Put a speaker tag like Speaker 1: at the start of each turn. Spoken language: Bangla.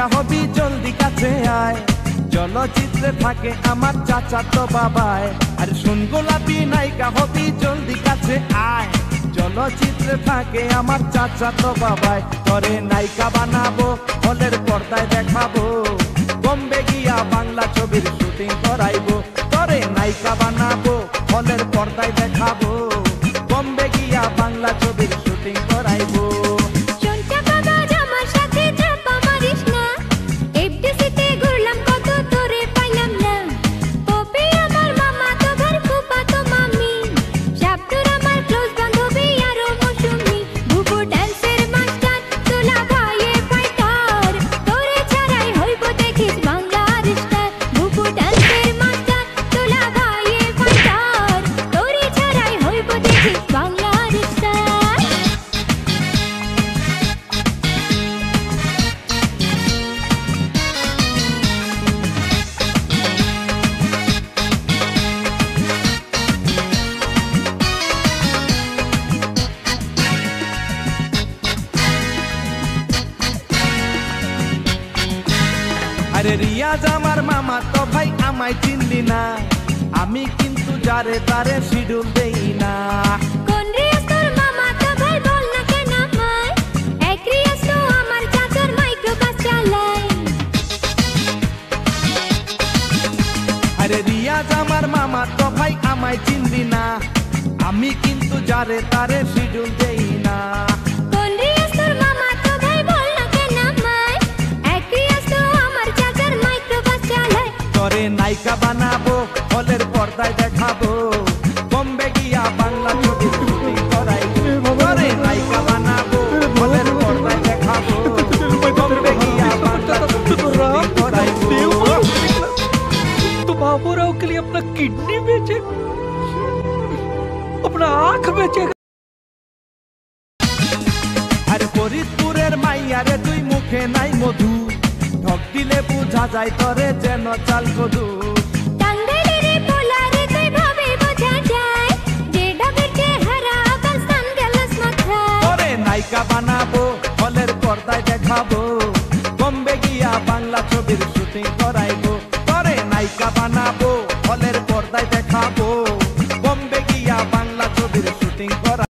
Speaker 1: নায়িকা হবি জলদি কাছে আয়, চলচ্চিত্রে থাকে আমার চাচাতো বাবায়। আর শুন গোলাপি নায়িকা হবি জলদি কাছে আয়, চলচ্চিত্রে থাকে আমার চাচাতো বাবায়। তোরে নায়িকা বানাবো হলের পর্দায় দেখাবো, বোম্বে গিয়া বাংলা ছবির শুটিং করাইবো। তোরে নায়িকা বানাবো হলের পর্দায় দেখাবো, বোম্বে গিয়া বাংলা ছবির শুটিং করাইবো। আরে রিয়াজ আমার মামা তো ভাই, আমায় চিনলি না, আমি কিন্তু যারে তারে শিডিউল দেই না।
Speaker 2: কোন রিয়াজ তোর মামা তো ভাই, বল না কেন আমায়? এক রিয়াজ তো আমার চাচার মাইক্রোবাস চালায়।
Speaker 1: আরে রিয়াজ আমার মামা তো ভাই, আমায় চিনলি না, আমি কিন্তু যারে তারে শিডিউল দেই না।
Speaker 2: কোন রিয়াজ তোর মামা তো ভাই, বল না কেন আমায়? এক রিয়াজ তো আমার চাচার মাইক্রোবাস চালায়।
Speaker 1: তোরে নায়িকা বানাবো হলের পর্দায় দেখাবো, বোম্বে গিয়া বাংলা ছবির শুটিং করাইবো। তোরে নায়িকা বানাবো হলের পর্দায় দেখাবো, বোম্বে গিয়া বাংলা ছবির শুটিং করাইবো।
Speaker 3: तो बाबूराव के लिए अपना किडनी बेचे, अपना आंख बेचेगा।
Speaker 1: আরে ফরিদপুরের মাইয়ারে তুই মুখে নাই মধু, ঢক দিলে বুঝা যায় তোরে যেন চাল কদু।
Speaker 2: টাঙ্গাইলের পোলারে তুই ভাবে বোঝা যায়, যে ডাবের চেহারা আবার সানগ্লাস মাথায়।
Speaker 1: তোরে নায়িকা বানাবো হলের পর্দায় দেখাবো, বোম্বে গিয়া বাংলা ছবির শুটিং